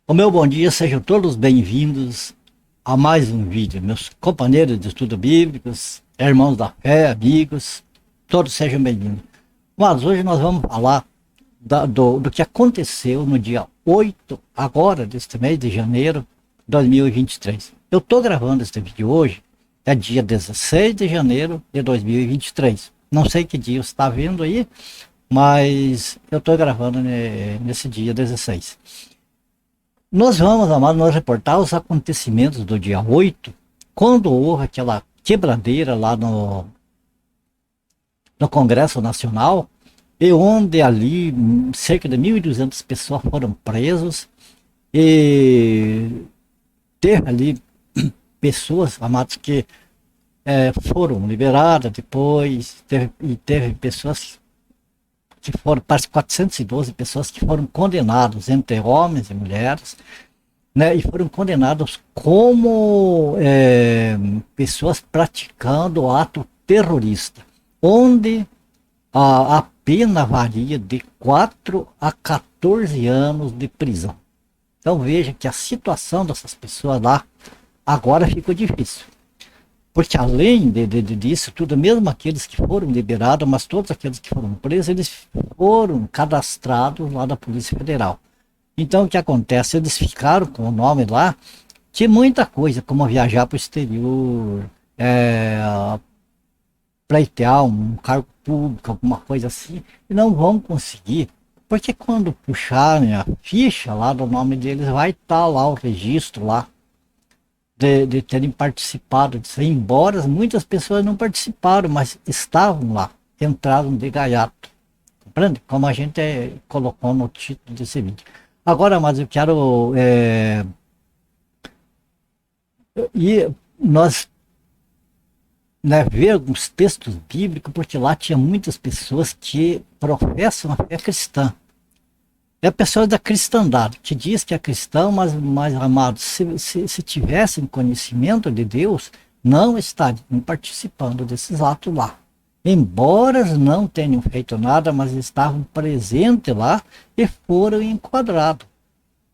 O meu bom dia, sejam todos bem-vindos a mais um vídeo. Meus companheiros de estudo bíblicos, irmãos da fé, amigos, todos sejam bem-vindos. Mas hoje nós vamos falar do que aconteceu no dia 8, agora, deste mês de janeiro de 2023. Eu estou gravando este vídeo hoje, é dia 16 de janeiro de 2023. Não sei que dia você está vendo aí, mas eu estou gravando nesse dia 16. Nós vamos, amados, nós reportar os acontecimentos do dia 8, quando houve aquela quebradeira lá no Congresso Nacional, e onde ali cerca de 1.200 pessoas foram presos, e teve ali pessoas, amados, que foram liberadas depois, teve pessoas que foram, parece 412 pessoas que foram condenadas, entre homens e mulheres, né, e foram condenados como pessoas praticando ato terrorista, onde a pena varia de 4 a 14 anos de prisão. Então veja que a situação dessas pessoas lá agora ficou difícil. Porque além disso tudo, mesmo aqueles que foram liberados, mas todos aqueles que foram presos, eles foram cadastrados lá da Polícia Federal. Então o que acontece? Eles ficaram com o nome lá de muita coisa, como viajar para o exterior, pleitear um cargo público, alguma coisa assim, e não vão conseguir. Porque quando puxarem a ficha lá do nome deles, vai estar lá o registro lá de terem participado disso, embora muitas pessoas não participaram, mas estavam lá, entraram de gaiato, compreende? Como a gente colocou no título desse vídeo. Agora, mas eu quero e nós, né, ver alguns textos bíblicos, porque lá tinha muitas pessoas que professam a fé cristã. É pessoas da cristandade, que diz que é cristão, mas amados, se tivessem conhecimento de Deus, não estariam participando desses atos lá. Embora não tenham feito nada, mas estavam presentes lá e foram enquadrados.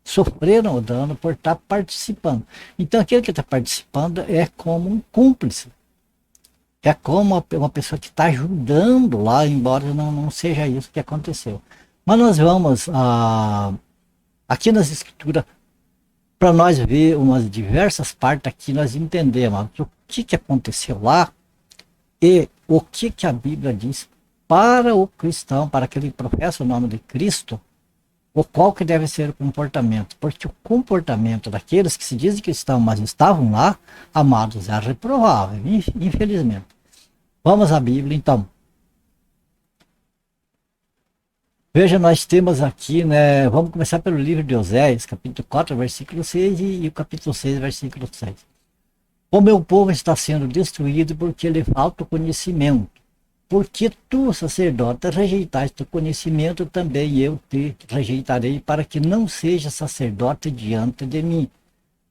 Sofreram o dano por estar participando. Então aquele que está participando é como um cúmplice. É como uma pessoa que está ajudando lá, embora não seja isso que aconteceu. Mas nós vamos aqui nas escrituras, para nós ver umas diversas partes aqui, nós entendemos o que aconteceu lá e o que a Bíblia diz para o cristão, para aquele que professa o nome de Cristo, o qual que deve ser o comportamento. Porque o comportamento daqueles que se dizem cristãos, mas estavam lá, amados, é reprovável, infelizmente. Vamos à Bíblia, então. Veja, nós temos aqui, né, vamos começar pelo livro de Oséias, capítulo 4, versículo 6 e o capítulo 6, versículo 6. O meu povo está sendo destruído porque lhe falta o conhecimento. Porque tu, sacerdote, rejeitaste o conhecimento, também eu te rejeitarei, para que não seja sacerdote diante de mim.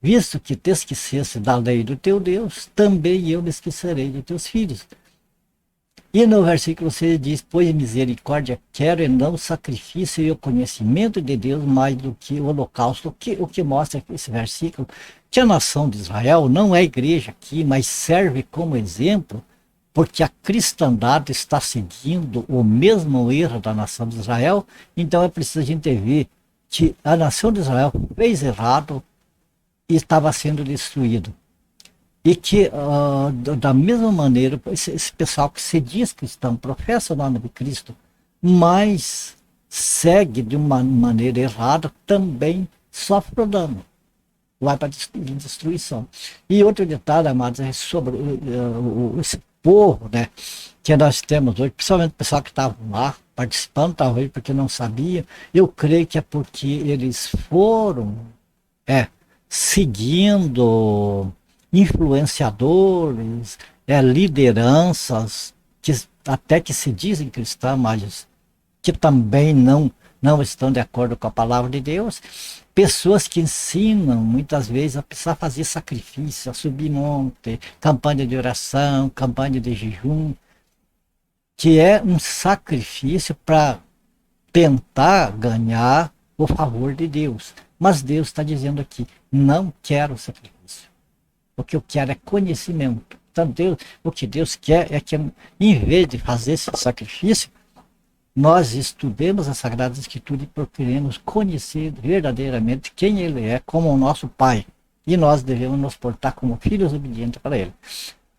Visto que te esqueceste da lei do teu Deus, também eu me esquecerei de teus filhos. E no versículo 6 diz, pois misericórdia quero e não sacrifício e o conhecimento de Deus mais do que o holocausto. O que mostra esse versículo, que a nação de Israel não é igreja aqui, mas serve como exemplo, porque a cristandade está seguindo o mesmo erro da nação de Israel. Então é preciso a gente ver que a nação de Israel fez errado e estava sendo destruído. E que, da mesma maneira, esse pessoal que se diz cristão, professa o nome de Cristo, mas segue de uma maneira errada, também sofre o dano, vai para destruição. E outro detalhe, amados, é sobre esse povo, né, que nós temos hoje, principalmente o pessoal que estava lá, participando, talvez porque não sabia, eu creio que é porque eles foram seguindo influenciadores, lideranças, que até que se dizem cristãs, mas que também não estão de acordo com a palavra de Deus, pessoas que ensinam muitas vezes a precisar fazer sacrifício, a subir monte, campanha de oração, campanha de jejum, que é um sacrifício para tentar ganhar o favor de Deus. Mas Deus está dizendo aqui, não quero sacrifício. O que eu quero é conhecimento. Então Deus, o que Deus quer é que, em vez de fazer esse sacrifício, nós estudemos a Sagrada Escritura e procuremos conhecer verdadeiramente quem Ele é como o nosso Pai. E nós devemos nos portar como filhos obedientes para Ele.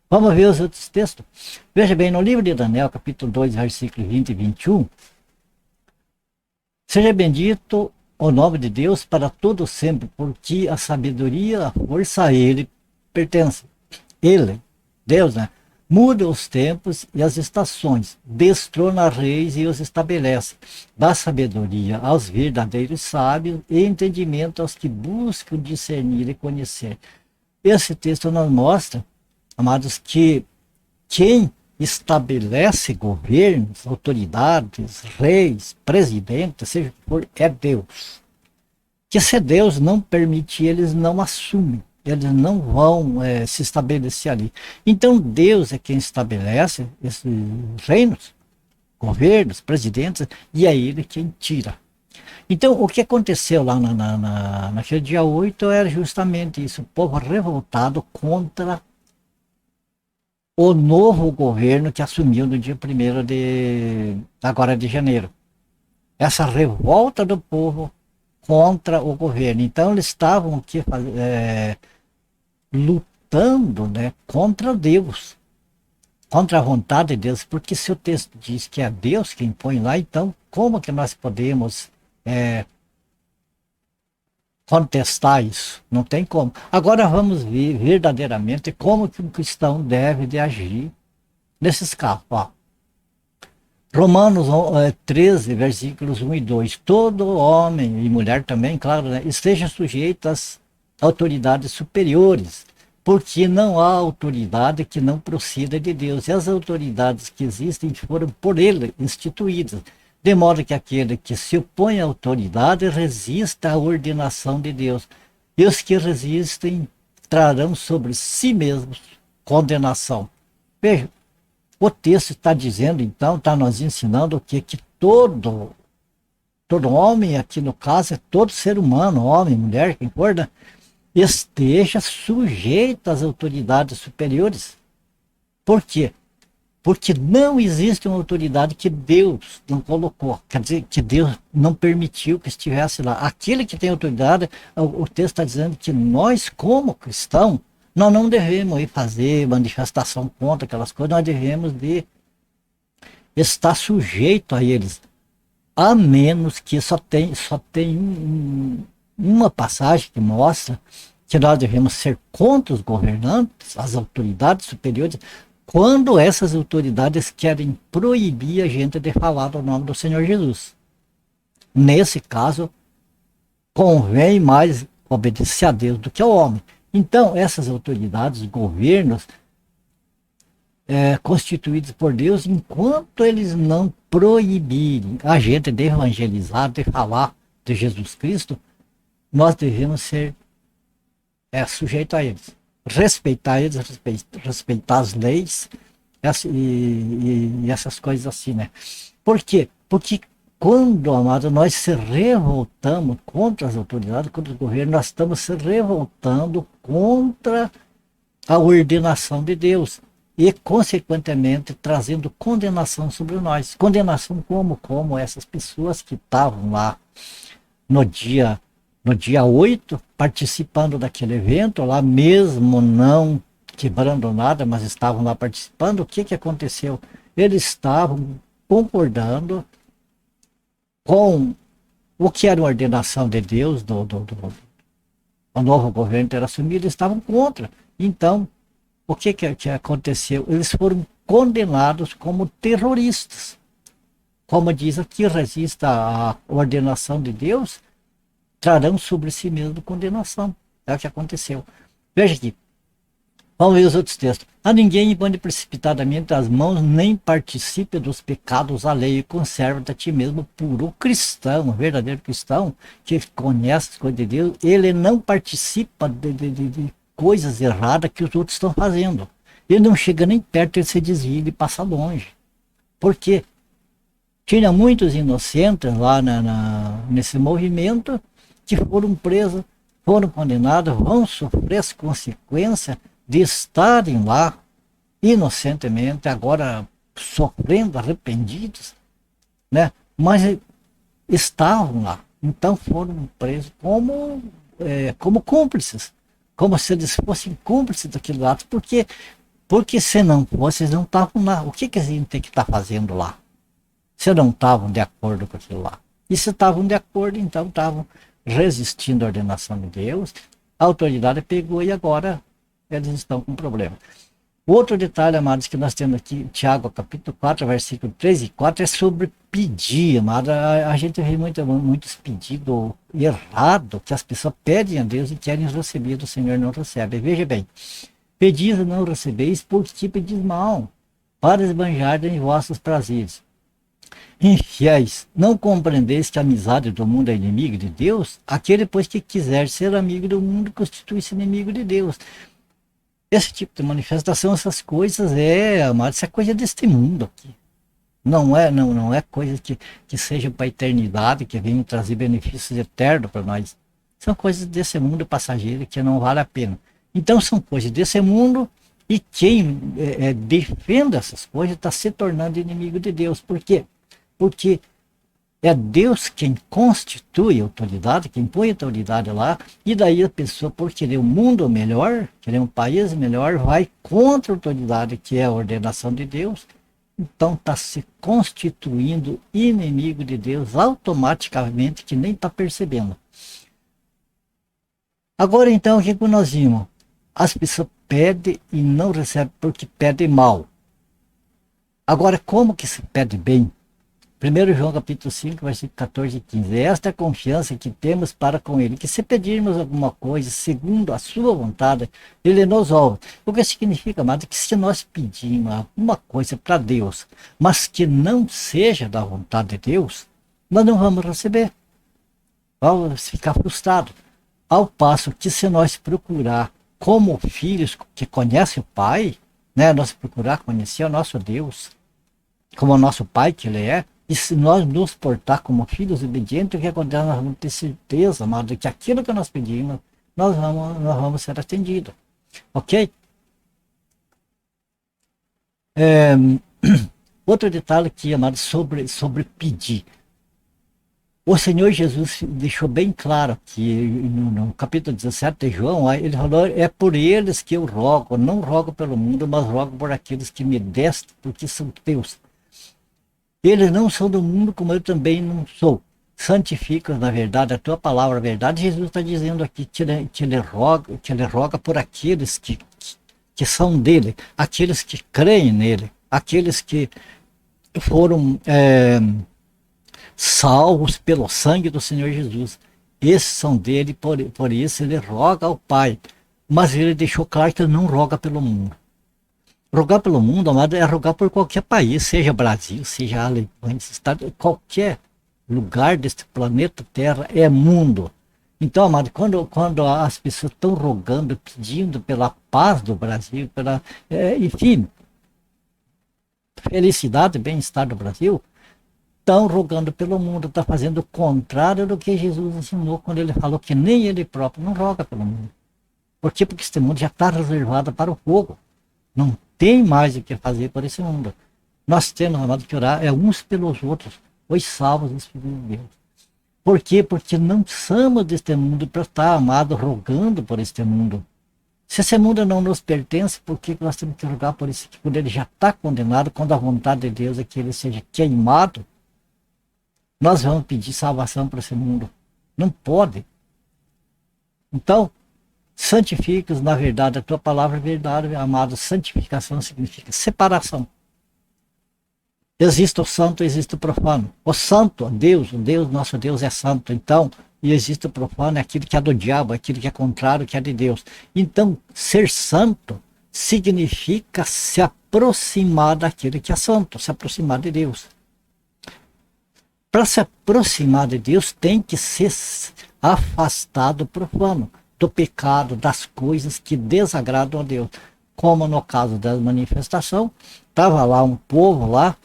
Vamos ver os outros textos. Veja bem, no livro de Daniel, capítulo 2, versículos 20 e 21. Seja bendito o nome de Deus para todo sempre, porque a sabedoria, a força a Ele pertence. Ele, Deus, né? Muda os tempos e as estações, destrona reis e os estabelece, dá sabedoria aos verdadeiros sábios e entendimento aos que buscam discernir e conhecer. Esse texto nos mostra, amados, que quem estabelece governos, autoridades, reis, presidentes, seja o que for, é Deus. Que se Deus não permitir, eles não assumem. Eles não vão se estabelecer ali. Então Deus é quem estabelece esses reinos, governos, presidentes, e é Ele quem tira. Então o que aconteceu lá naquele dia 8 era justamente isso, o povo revoltado contra o novo governo que assumiu no dia 1º agora de janeiro. Essa revolta do povo contra o governo. Então eles estavam aqui lutando, né, contra Deus, contra a vontade de Deus, porque se o texto diz que é Deus quem põe lá, então como que nós podemos contestar isso? Não tem como. Agora vamos ver verdadeiramente como que um cristão deve de agir nesses casos. Ó. Romanos 13, versículos 1 e 2. Todo homem e mulher também, claro, né, estejam sujeitos às autoridades superiores, porque não há autoridade que não proceda de Deus. E as autoridades que existem foram por Ele instituídas, de modo que aquele que se opõe à autoridade resista à ordenação de Deus. E os que resistem trarão sobre si mesmos condenação. Veja, o texto está dizendo, então, está nos ensinando o quê? Que todo homem, aqui no caso, é todo ser humano, homem, mulher, quem for, né, esteja sujeito às autoridades superiores. Por quê? Porque não existe uma autoridade que Deus não colocou, quer dizer, que Deus não permitiu que estivesse lá. Aquele que tem autoridade, o texto está dizendo que nós, como cristãos, nós não devemos ir fazer manifestação contra aquelas coisas, nós devemos de estar sujeito a eles, a menos que só tem uma passagem que mostra que nós devemos ser contra os governantes, as autoridades superiores, quando essas autoridades querem proibir a gente de falar do nome do Senhor Jesus. Nesse caso, convém mais obedecer a Deus do que ao homem. Então, essas autoridades, governos, constituídos por Deus, enquanto eles não proibirem a gente de evangelizar, de falar de Jesus Cristo, nós devemos ser sujeitos a eles. Respeitar eles, respeitar as leis e essas coisas assim, né? Por quê? Porque quando, amado, nós se revoltamos contra as autoridades, contra o governo, nós estamos se revoltando contra a ordenação de Deus e, consequentemente, trazendo condenação sobre nós. Condenação como essas pessoas que estavam lá no dia 8, participando daquele evento, lá mesmo não quebrando nada, mas estavam lá participando. O que aconteceu? Eles estavam concordando com o que era a ordenação de Deus, o novo governo ter assumido, eles estavam contra. Então, o que aconteceu? Eles foram condenados como terroristas. Como diz aqui, resista à ordenação de Deus, trarão sobre si mesmo condenação. É o que aconteceu. Veja aqui. Vamos ver os outros textos. A ninguém impõe precipitadamente as mãos, nem participe dos pecados alheios, e conserva-te a ti mesmo puro. O cristão, o verdadeiro cristão, que conhece as coisas de Deus, ele não participa de coisas erradas que os outros estão fazendo. Ele não chega nem perto, ele se desvia e passa longe. Por quê? Tinha muitos inocentes lá nesse movimento, que foram presos, foram condenados, vão sofrer as consequências de estarem lá inocentemente, agora sofrendo, arrependidos, né? Mas estavam lá, então foram presos como cúmplices, como se eles fossem cúmplices daquele ato, porque se não fossem, eles não estavam lá. O que eles iam ter que estar fazendo lá? Se não estavam de acordo com aquilo lá. E se estavam de acordo, então estavam resistindo à ordenação de Deus, a autoridade pegou e agora eles estão com problema. Outro detalhe, amados, que nós temos aqui, Tiago, capítulo 4, versículo 3 e 4, é sobre pedir, amado. A gente vê muitos pedidos errados, que as pessoas pedem a Deus e querem receber do Senhor, não recebem. Veja bem, pedis e não recebeis, porque pedis mal, para esbanjarem vossos prazeres. Infiéis, não compreendeis que a amizade do mundo é inimigo de Deus? Aquele, pois, que quiser ser amigo do mundo, constitui-se inimigo de Deus. Esse tipo de manifestação, essas coisas, amado, isso é coisa deste mundo aqui. Não é coisa que seja para a eternidade, que venham trazer benefícios eternos para nós. São coisas desse mundo passageiro que não vale a pena. Então são coisas desse mundo e quem defende essas coisas está se tornando inimigo de Deus. Por quê? Porque é Deus quem constitui a autoridade, quem põe a autoridade lá, e daí a pessoa, por querer um mundo melhor, querer um país melhor, vai contra a autoridade, que é a ordenação de Deus, então está se constituindo inimigo de Deus automaticamente, que nem está percebendo. Agora então, o que nós vimos? As pessoas pedem e não recebem porque pedem mal. Agora, como que se pede bem? 1 João capítulo 5, versículo 14 e 15. Esta é a confiança que temos para com Ele, que se pedirmos alguma coisa segundo a sua vontade, Ele nos ouve. O que significa, amado, que se nós pedirmos alguma coisa para Deus, mas que não seja da vontade de Deus, nós não vamos receber. Vamos ficar frustrados. Ao passo que se nós procurar como filhos que conhecem o Pai, né, nós procurar conhecer o nosso Deus, como o nosso Pai que Ele é, e se nós nos portar como filhos obedientes, o que acontece? Nós vamos ter certeza, amado, que aquilo que nós pedimos, nós vamos ser atendidos. Ok? Outro detalhe aqui, amado, sobre pedir. O Senhor Jesus deixou bem claro que no capítulo 17 de João, ele falou, é por eles que eu rogo, não rogo pelo mundo, mas rogo por aqueles que me deste, porque são teus. Eles não são do mundo, como eu também não sou. Santifica na verdade, a tua palavra é verdade. Jesus está dizendo aqui que ele roga por aqueles que são dele, aqueles que creem nele, aqueles que foram salvos pelo sangue do Senhor Jesus. Esses são dele, por isso ele roga ao Pai. Mas ele deixou claro que ele não roga pelo mundo. Rogar pelo mundo, amado, é rogar por qualquer país, seja Brasil, seja Alemanha, qualquer lugar deste planeta Terra é mundo. Então, amado, quando as pessoas estão rogando, pedindo pela paz do Brasil, enfim, felicidade, bem-estar do Brasil, estão rogando pelo mundo, está fazendo o contrário do que Jesus ensinou quando ele falou que nem ele próprio não roga pelo mundo. Por quê? Porque este mundo já está reservado para o fogo. Não tem mais o que fazer por esse mundo. Nós temos, amado, que orar uns pelos outros, os salvos dos filhos de Deus. Por quê? Porque não somos deste mundo para estar, amado, rogando por este mundo. Se esse mundo não nos pertence, por que nós temos que rogar por isso? Quando ele já está condenado, quando a vontade de Deus é que ele seja queimado, nós vamos pedir salvação para esse mundo. Não pode. Então, santifica-os na verdade, a tua palavra é verdade, amado. Santificação significa separação. Existe o santo, existe o profano. O santo, o Deus, nosso Deus é santo, então, e existe o profano, é aquilo que é do diabo, é aquilo que é contrário, que é de Deus. Então, ser santo significa se aproximar daquele que é santo, se aproximar de Deus. Para se aproximar de Deus, tem que ser afastado do profano, do pecado, das coisas que desagradam a Deus. Como no caso da manifestação, estava lá um povo lá,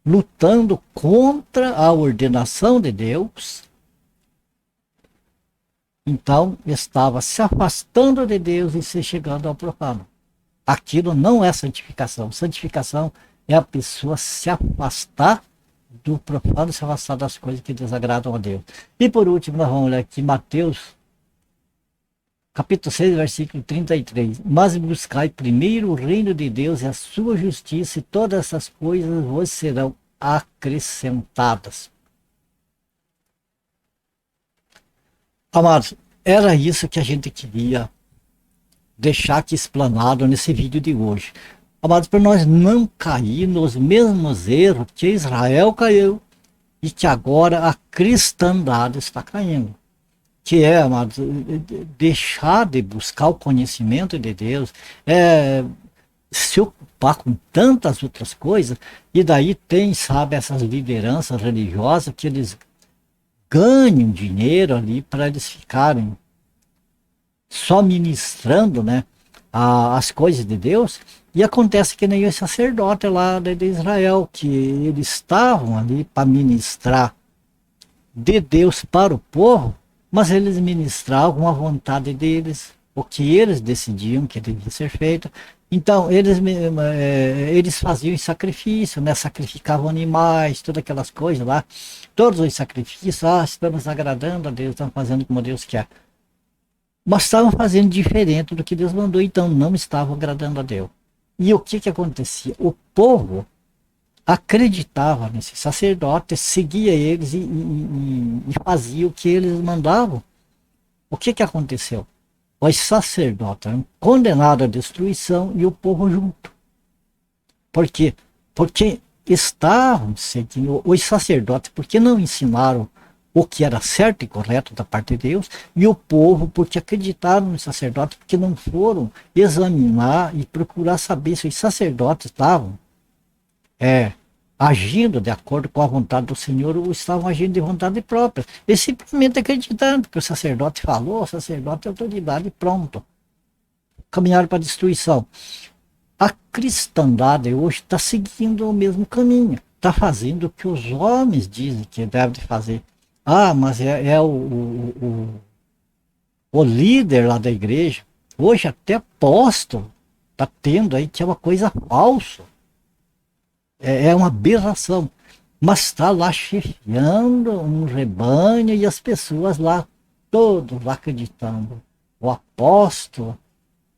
lutando contra a ordenação de Deus, Então, estava se afastando de Deus e se chegando ao profano. Aquilo não é santificação. Santificação é a pessoa se afastar do profano, se afastar das coisas que desagradam a Deus. E por último, nós vamos ler aqui Mateus, capítulo 6, versículo 33. Mas buscai primeiro o reino de Deus e a sua justiça, e todas essas coisas vos serão acrescentadas. Amados, era isso que a gente queria deixar aqui explanado nesse vídeo de hoje. Amados, para nós não cair nos mesmos erros que Israel caiu e que agora a cristandade está caindo. Que é, amados, deixar de buscar o conhecimento de Deus, se ocupar com tantas outras coisas, e daí tem, sabe, essas lideranças religiosas que eles ganham dinheiro ali para eles ficarem só ministrando, né, as coisas de Deus. E acontece que nem os sacerdotes lá de Israel, que eles estavam ali para ministrar de Deus para o povo, mas eles ministravam a vontade deles, o que eles decidiam que devia ser feito. Então, eles faziam sacrifício, né? Sacrificavam animais, todas aquelas coisas lá. Todos os sacrifícios, estamos agradando a Deus, estamos fazendo como Deus quer. Mas estavam fazendo diferente do que Deus mandou, então não estavam agradando a Deus. E o que acontecia? O povo acreditava nesse sacerdote, seguia eles e fazia o que eles mandavam. O que aconteceu? Os sacerdotes eram condenados à destruição e o povo junto. Por quê? Porque estavam seguindo os sacerdotes, porque não ensinaram o que era certo e correto da parte de Deus, e o povo porque acreditaram nos sacerdotes, porque não foram examinar e procurar saber se os sacerdotes estavam agindo de acordo com a vontade do Senhor ou estavam agindo de vontade própria. Eles simplesmente acreditando que o sacerdote falou, o sacerdote é autoridade, pronto. Caminharam para a destruição. A cristandade hoje está seguindo o mesmo caminho. Está fazendo o que os homens dizem que deve fazer. Mas é o líder lá da igreja. Hoje até apóstolo está tendo aí que é uma coisa falsa. É uma aberração, mas está lá chefiando um rebanho e as pessoas lá, todos lá acreditando. O apóstolo,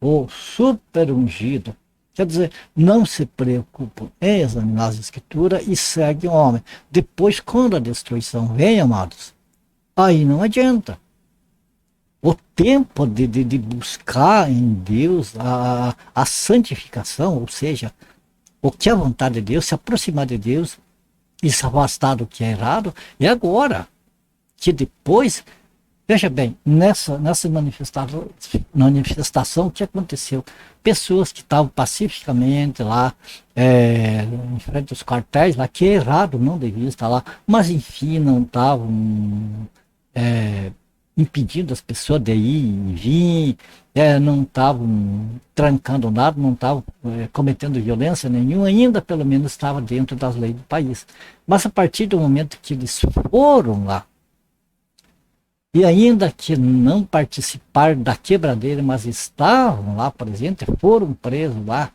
o super ungido, quer dizer, não se preocupam em examinar as escrituras e seguem o homem. Depois, quando a destruição vem, amados, aí não adianta. O tempo de buscar em Deus a santificação, ou seja, o que é a vontade de Deus, se aproximar de Deus e se afastar do que é errado, é agora. Que depois, veja bem, nessa manifestação, o que aconteceu? Pessoas que estavam pacificamente lá, em frente aos quartéis, lá, que é errado, não devia estar lá, mas enfim, não estavam impedindo as pessoas de ir e vir, não estavam trancando nada, não estavam cometendo violência nenhuma, ainda pelo menos estava dentro das leis do país. Mas a partir do momento que eles foram lá, e ainda que não participaram da quebradeira, mas estavam lá presentes, foram presos lá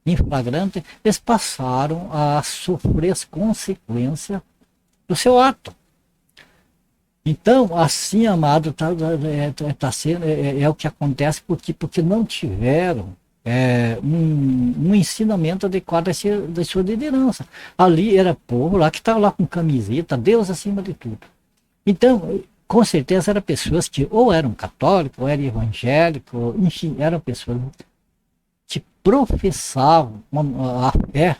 em flagrante, eles passaram a sofrer as consequências do seu ato. Então, assim, amado, tá sendo, é o que acontece porque não tiveram um ensinamento adequado da sua liderança. Ali era povo lá que estava lá com camiseta, Deus acima de tudo. Então, com certeza eram pessoas que ou eram católicos, ou eram evangélicos, enfim, eram pessoas que professavam a fé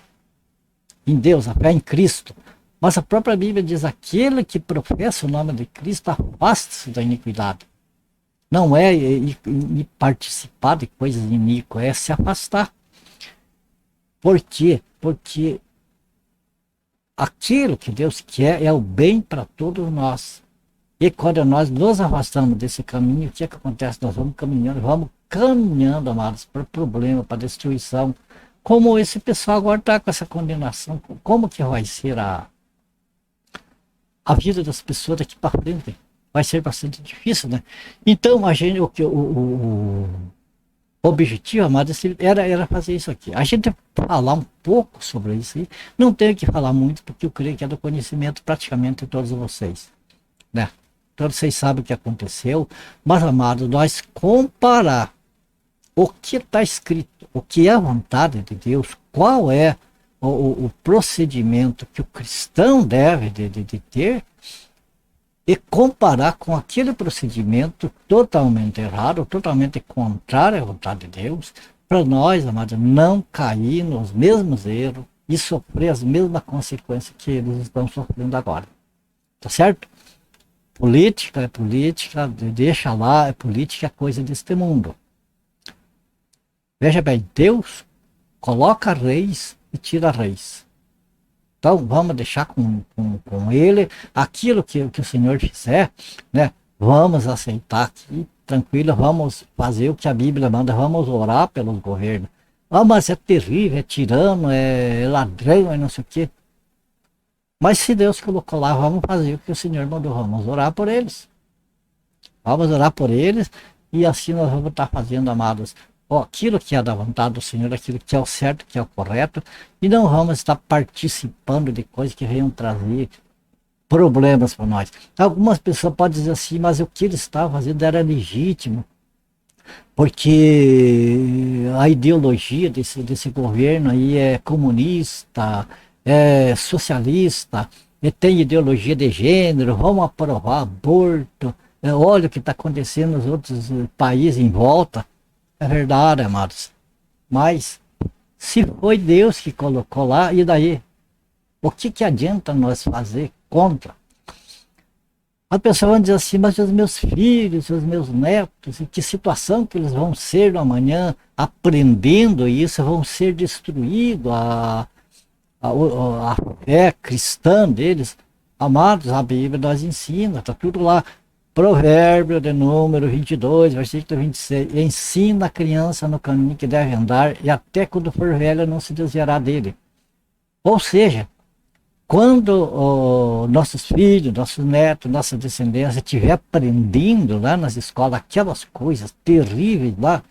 em Deus, a fé em Cristo. Mas a própria Bíblia diz, aquele que professa o nome de Cristo, afasta-se da iniquidade. Não é ir participar de coisas iníquas, é se afastar. Por quê? Porque aquilo que Deus quer é o bem para todos nós. E quando nós nos afastamos desse caminho, o que acontece? Nós vamos caminhando, amados, para problema, para destruição. Como esse pessoal agora está com essa condenação, como que vai ser a vida das pessoas daqui para frente? vai ser bastante difícil, né? Então, a gente, o objetivo, amado, era fazer isso aqui. A gente falar um pouco sobre isso aí, não tenho que falar muito, porque eu creio que é do conhecimento praticamente de todos vocês, né? Todos vocês sabem o que aconteceu, mas, amado, nós comparar o que está escrito, o que é a vontade de Deus, qual é o procedimento que o cristão deve de ter, e comparar com aquele procedimento totalmente errado, totalmente contrário à vontade de Deus, para nós, amados, não cair nos mesmos erros e sofrer as mesmas consequências que eles estão sofrendo agora. Tá certo? Política é política, deixa lá, é política, é coisa deste mundo. Veja bem, Deus coloca reis e tira reis. Então vamos deixar com ele aquilo que o Senhor fizer, né? Vamos aceitar aqui, tranquilo, vamos fazer o que a Bíblia manda, vamos orar pelos governos. Ah, mas é terrível, é tirano, é ladrão, é não sei o quê. Mas se Deus colocou lá, vamos fazer o que o Senhor mandou, vamos orar por eles. Vamos orar por eles e assim nós vamos estar fazendo, amados, aquilo que é da vontade do Senhor, aquilo que é o certo, que é o correto, e não vamos estar participando de coisas que venham trazer problemas para nós. Algumas pessoas podem dizer assim, mas o que ele estava fazendo era legítimo, porque a ideologia desse governo aí é comunista, é socialista, e tem ideologia de gênero, vamos aprovar aborto, olha o que está acontecendo nos outros países em volta. É verdade, amados. Mas se foi Deus que colocou lá, e daí? O que adianta nós fazer contra? As pessoas vão dizer assim, mas os meus filhos, os meus netos, em que situação que eles vão ser amanhã aprendendo isso, vão ser destruídos, a fé cristã deles. Amados, a Bíblia nos ensina, está tudo lá. Provérbio de número 22, versículo 26. Ensina a criança no caminho que deve andar e até quando for velha não se desviará dele. Ou seja, quando nossos filhos, nossos netos, nossa descendência estiver aprendendo lá nas escolas aquelas coisas terríveis lá,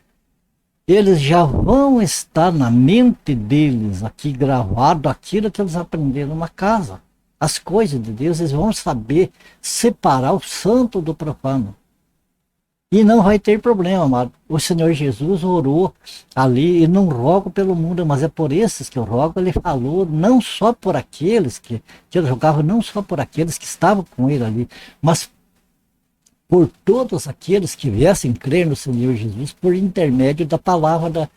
eles já vão estar na mente deles aqui gravado aquilo que eles aprenderam na casa. As coisas de Deus, eles vão saber separar o santo do profano. E não vai ter problema, amado. O Senhor Jesus orou ali, e não rogo pelo mundo, mas é por esses que eu rogo. Ele falou não só por aqueles que ele rogava, não só por aqueles que estavam com ele ali, mas por todos aqueles que viessem crer no Senhor Jesus por intermédio da palavra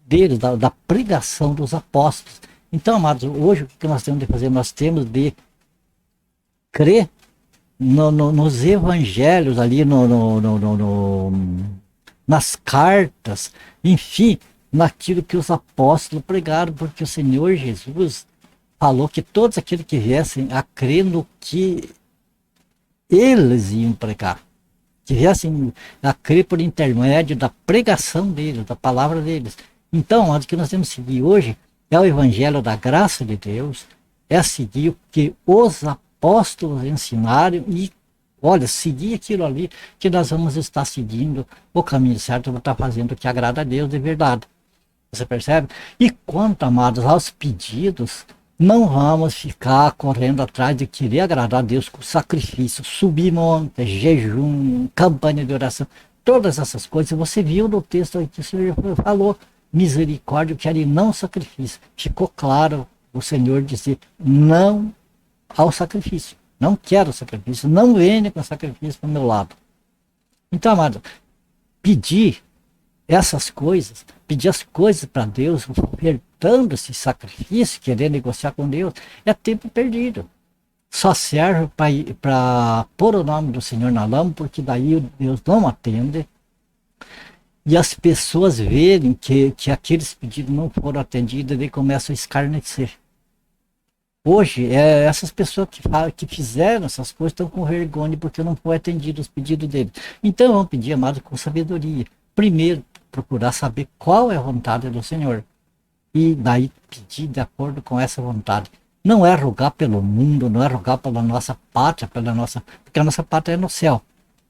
deles, da pregação dos apóstolos. Então, amados, hoje o que nós temos de fazer? Nós temos de crer nos evangelhos ali, nas cartas, enfim, naquilo que os apóstolos pregaram, porque o Senhor Jesus falou que todos aqueles que viessem a crer no que eles iam pregar, que viessem a crer por intermédio da pregação deles, da palavra deles. Então, o que nós temos que seguir hoje é o evangelho da graça de Deus, é seguir o que os apóstolos ensinaram e, olha, seguir aquilo ali que nós vamos estar seguindo o caminho certo, vamos estar fazendo o que agrada a Deus de verdade. Você percebe? E quanto, amados, aos pedidos, não vamos ficar correndo atrás de querer agradar a Deus com sacrifício, subir monte, jejum, campanha de oração, todas essas coisas. Você viu no texto aí que o Senhor falou, misericórdia, que era e não sacrifício. Ficou claro o Senhor dizer não ao sacrifício. Não quero sacrifício, não venha com sacrifício para o meu lado. Então, amado, pedir essas coisas, pedir as coisas para Deus, ofertando esse sacrifício, querer negociar com Deus, é tempo perdido. Só serve para pôr o nome do Senhor na lama, porque daí Deus não atende. E as pessoas verem que aqueles pedidos não foram atendidos, daí começam a escarnecer. Hoje, essas pessoas que fizeram essas coisas estão com vergonha porque não foi atendido os pedidos deles. Então, vamos pedir, amado, com sabedoria. Primeiro, procurar saber qual é a vontade do Senhor. E daí pedir de acordo com essa vontade. Não é rogar pelo mundo, não é rogar pela nossa pátria, porque a nossa pátria é no céu.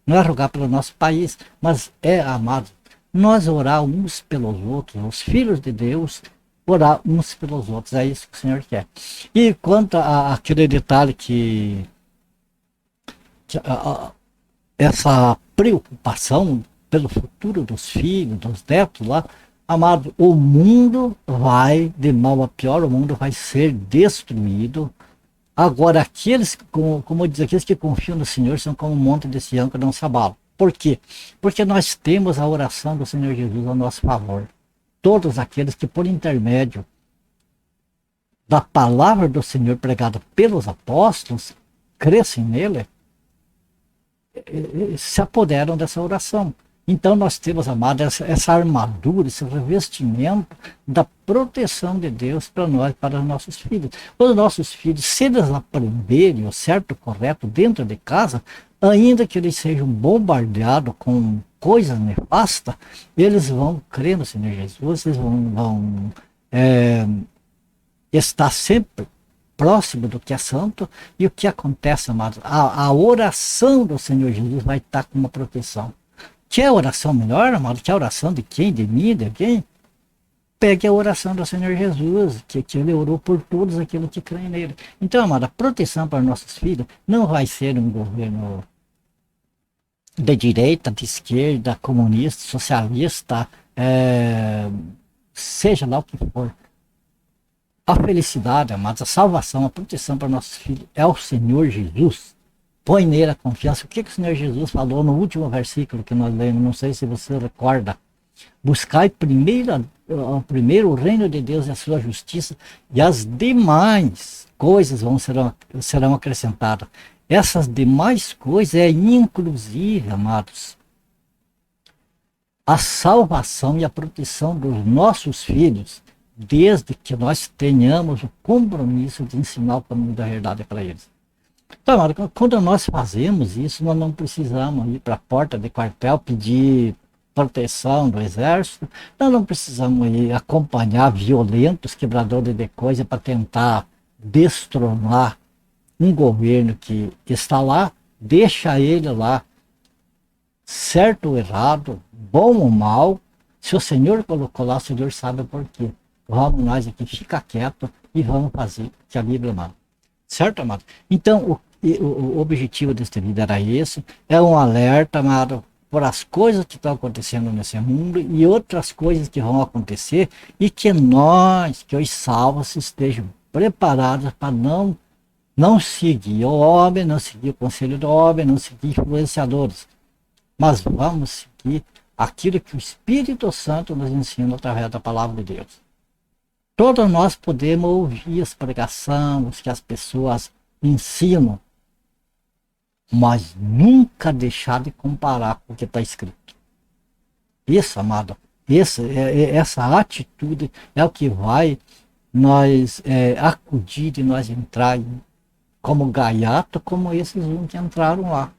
não é rogar pelo nosso país, mas é, amados, nós orar uns pelos outros, os filhos de Deus, orar uns pelos outros, é isso que o Senhor quer. E quanto àquele detalhe que essa preocupação pelo futuro dos filhos, dos netos lá, amado, o mundo vai de mal a pior, o mundo vai ser destruído. Agora, aqueles, como diz, aqueles que confiam no Senhor são como um monte de Sião que não se abala. Por quê? Porque nós temos a oração do Senhor Jesus ao nosso favor. Todos aqueles que, por intermédio da palavra do Senhor pregada pelos apóstolos, crescem nele, se apoderam dessa oração. Então nós temos, amado, essa armadura, esse revestimento da proteção de Deus para nós, para os nossos filhos. Os nossos filhos, se eles aprenderem o certo e o correto dentro de casa, ainda que eles sejam bombardeados com coisas nefastas, eles vão crer no Senhor Jesus, eles vão estar sempre próximo do que é santo. E o que acontece, amados? A oração do Senhor Jesus vai estar com uma proteção. Quer oração melhor, amado? Quer oração de quem? De mim? De quem? Pegue a oração do Senhor Jesus, que ele orou por todos aqueles que creem nele. Então, amado, a proteção para nossos filhos não vai ser um governo de direita, de esquerda, comunista, socialista, seja lá o que for. A felicidade, amados, a salvação, a proteção para nossos filhos é o Senhor Jesus. Põe nele a confiança. O que o Senhor Jesus falou no último versículo que nós lemos? Não sei se você recorda. Buscai primeiro o reino de Deus e a sua justiça, e as demais coisas serão acrescentadas. Essas demais coisas é inclusive, amados, a salvação e a proteção dos nossos filhos, desde que nós tenhamos o compromisso de ensinar o caminho da verdade para eles. Então, quando nós fazemos isso, nós não precisamos ir para a porta de quartel pedir proteção do exército, nós não precisamos ir acompanhar violentos quebradores de coisa para tentar destronar um governo que está lá, deixa ele lá, certo ou errado, bom ou mal. Se o Senhor colocou lá, o Senhor sabe por quê. Vamos nós aqui ficar quieto e vamos fazer o que a Bíblia manda. Certo, amado? Então, o objetivo deste vídeo era esse. É um alerta, amado, por as coisas que estão acontecendo nesse mundo e outras coisas que vão acontecer, e que nós, que os salvos, estejam preparados para não seguir o homem, não seguir o conselho do homem, não seguir influenciadores. Mas vamos seguir aquilo que o Espírito Santo nos ensina através da palavra de Deus. Todos nós podemos ouvir as pregações que as pessoas ensinam, mas nunca deixar de comparar com o que está escrito. Isso, amado, essa atitude é o que vai nós acudir e nós entrar como gaiato, como esses que entraram lá.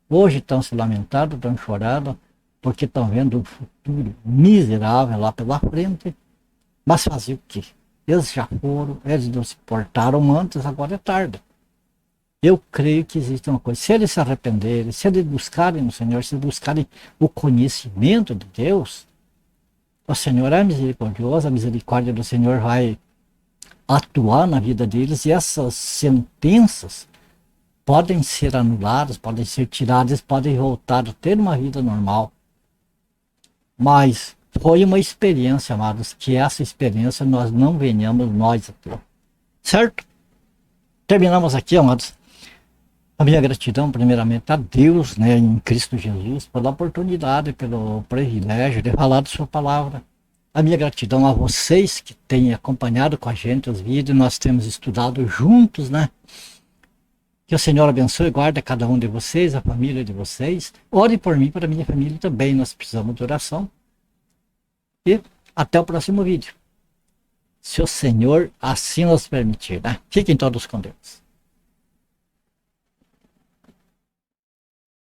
Hoje estão se lamentando, estão chorando, porque estão vendo um futuro miserável lá pela frente. Mas fazer o quê? Eles já foram, eles não se portaram antes, agora é tarde. Eu creio que existe uma coisa. Se eles se arrependerem, se eles buscarem no Senhor, se eles buscarem o conhecimento de Deus, o Senhor é misericordioso, a misericórdia do Senhor vai atuar na vida deles, e essas sentenças podem ser anuladas, podem ser tiradas, podem voltar a ter uma vida normal. Mas foi uma experiência, amados, que essa experiência nós não venhamos nós a ter. Certo? Terminamos aqui, amados. A minha gratidão, primeiramente, a Deus, né, em Cristo Jesus, pela oportunidade, pelo privilégio de falar de sua palavra. A minha gratidão a vocês que têm acompanhado com a gente os vídeos, nós temos estudado juntos, né? Que o Senhor abençoe e guarde cada um de vocês, a família de vocês. Ore por mim, para a minha família também, nós precisamos de oração. E até o próximo vídeo. Se o Senhor assim nos permitir, né? Fiquem todos com Deus.